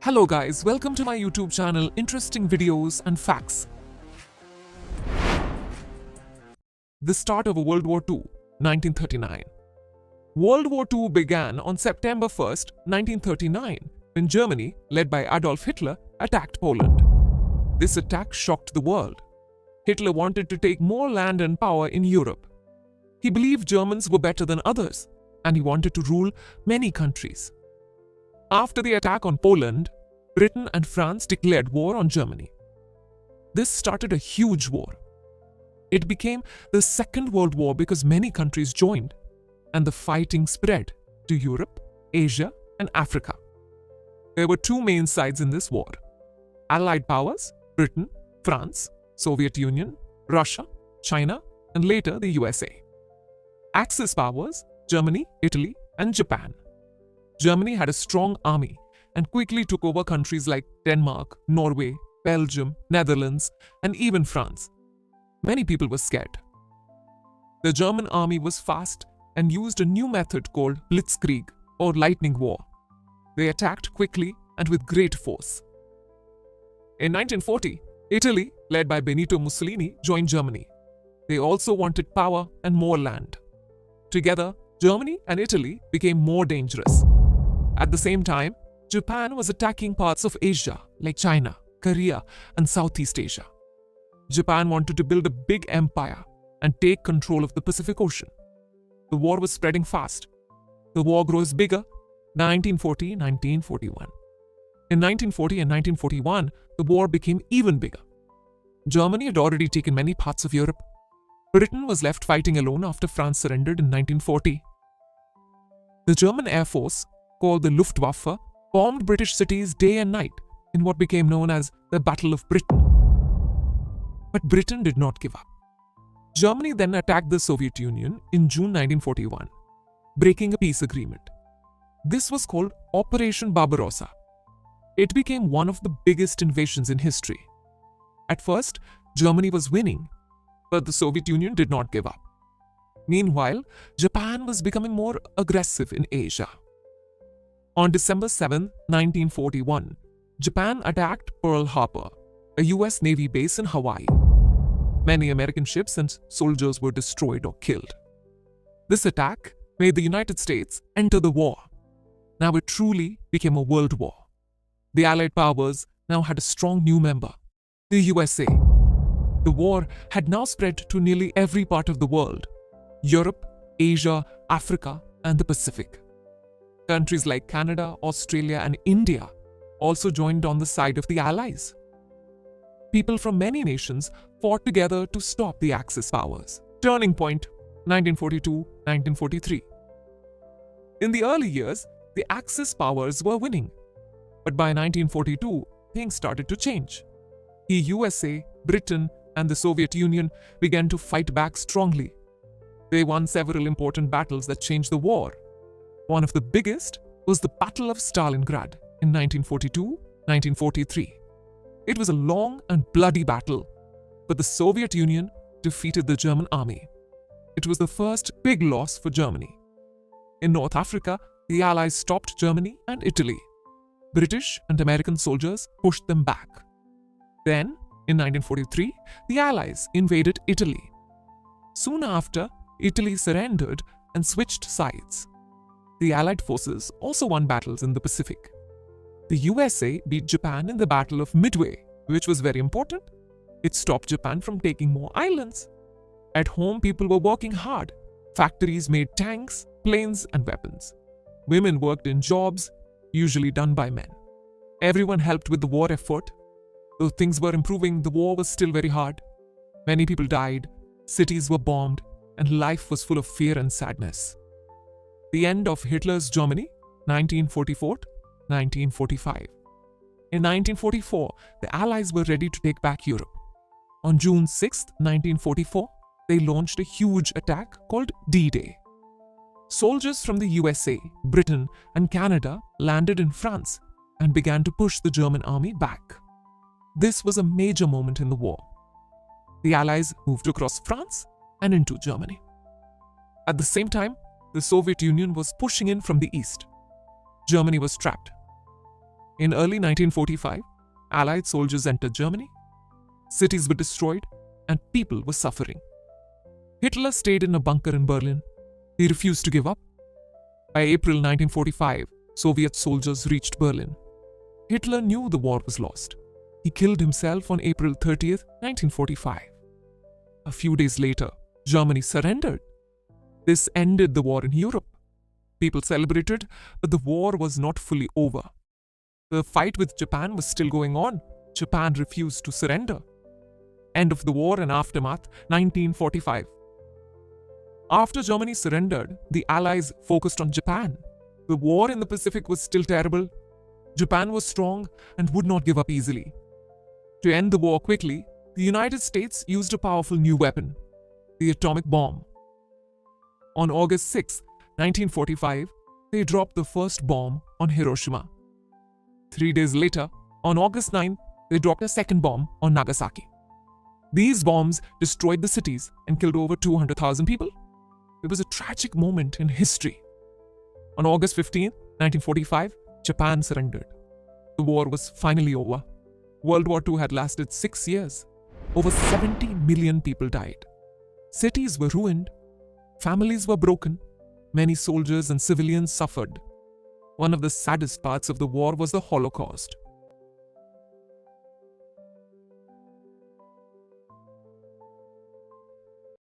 Hello guys, welcome to my YouTube channel, interesting videos and facts. The start of World War II, 1939. World War II began on September 1st, 1939, when Germany, led by Adolf Hitler, attacked Poland. This attack shocked the world. Hitler wanted to take more land and power in Europe. He believed Germans were better than others, and he wanted to rule many countries. After the attack on Poland, Britain and France declared war on Germany. This started a huge war. It became the Second World War because many countries joined, and the fighting spread to Europe, Asia, and Africa. There were two main sides in this war: Allied powers, Britain, France, Soviet Union, Russia, China, and later the USA. Axis powers, Germany, Italy, and Japan. Germany had a strong army and quickly took over countries like Denmark, Norway, Belgium, Netherlands, and even France. Many people were scared. The German army was fast and used a new method called blitzkrieg, or lightning war. They attacked quickly and with great force. In 1940, Italy, led by Benito Mussolini, joined Germany. They also wanted power and more land. Together, Germany and Italy became more dangerous. At the same time, Japan was attacking parts of Asia like China, Korea, and Southeast Asia. Japan wanted to build a big empire and take control of the Pacific Ocean. The war was spreading fast. The war grows bigger, 1940-1941. In 1940 and 1941, the war became even bigger. Germany had already taken many parts of Europe. Britain was left fighting alone after France surrendered in 1940. The German Air Force, called the Luftwaffe, bombed British cities day and night in what became known as the Battle of Britain. But Britain did not give up. Germany then attacked the Soviet Union in June 1941, breaking a peace agreement. This was called Operation Barbarossa. It became one of the biggest invasions in history. At first, Germany was winning, but the Soviet Union did not give up. Meanwhile, Japan was becoming more aggressive in Asia. On December 7, 1941, Japan attacked Pearl Harbor, a US Navy base in Hawaii. Many American ships and soldiers were destroyed or killed. This attack made the United States enter the war. Now it truly became a world war. The Allied powers now had a strong new member, the USA. The war had now spread to nearly every part of the world: Europe, Asia, Africa, and the Pacific. Countries like Canada, Australia, and India also joined on the side of the Allies. People from many nations fought together to stop the Axis powers. Turning point, 1942-1943. In the early years, the Axis powers were winning. But by 1942, things started to change. The USA, Britain, and the Soviet Union began to fight back strongly. They won several important battles that changed the war. One of the biggest was the Battle of Stalingrad in 1942-1943. It was a long and bloody battle, but the Soviet Union defeated the German army. It was the first big loss for Germany. In North Africa, the Allies stopped Germany and Italy. British and American soldiers pushed them back. Then, in 1943, the Allies invaded Italy. Soon after, Italy surrendered and switched sides. The Allied forces also won battles in the Pacific. The USA beat Japan in the Battle of Midway, which was very important. It stopped Japan from taking more islands. At home, people were working hard. Factories made tanks, planes, and weapons. Women worked in jobs usually done by men. Everyone helped with the war effort. Though things were improving, the war was still very hard. Many people died, cities were bombed, and life was full of fear and sadness. The end of Hitler's Germany, 1944-1945. In 1944, the Allies were ready to take back Europe. On June 6, 1944, they launched a huge attack called D-Day. Soldiers from the USA, Britain, and Canada landed in France and began to push the German army back. This was a major moment in the war. The Allies moved across France and into Germany. At the same time, the Soviet Union was pushing in from the east. Germany was trapped. In early 1945, Allied soldiers entered Germany. Cities were destroyed and people were suffering. Hitler stayed in a bunker in Berlin. He refused to give up. By April 1945, Soviet soldiers reached Berlin. Hitler knew the war was lost. He killed himself on April 30th, 1945. A few days later, Germany surrendered. This ended the war in Europe. People celebrated, but the war was not fully over. The fight with Japan was still going on. Japan refused to surrender. End of the war and aftermath, 1945. After Germany surrendered, the Allies focused on Japan. The war in the Pacific was still terrible. Japan was strong and would not give up easily. To end the war quickly, the United States used a powerful new weapon, the atomic bomb. On August 6, 1945, they dropped the first bomb on Hiroshima. 3 days later, on August 9, they dropped a second bomb on Nagasaki. These bombs destroyed the cities and killed over 200,000 people. It was a tragic moment in history. On August 15, 1945, Japan surrendered. The war was finally over. World War II had lasted 6 years. Over 70 million people died. Cities were ruined. Families were broken. Many soldiers and civilians suffered. One of the saddest parts of the war was the Holocaust.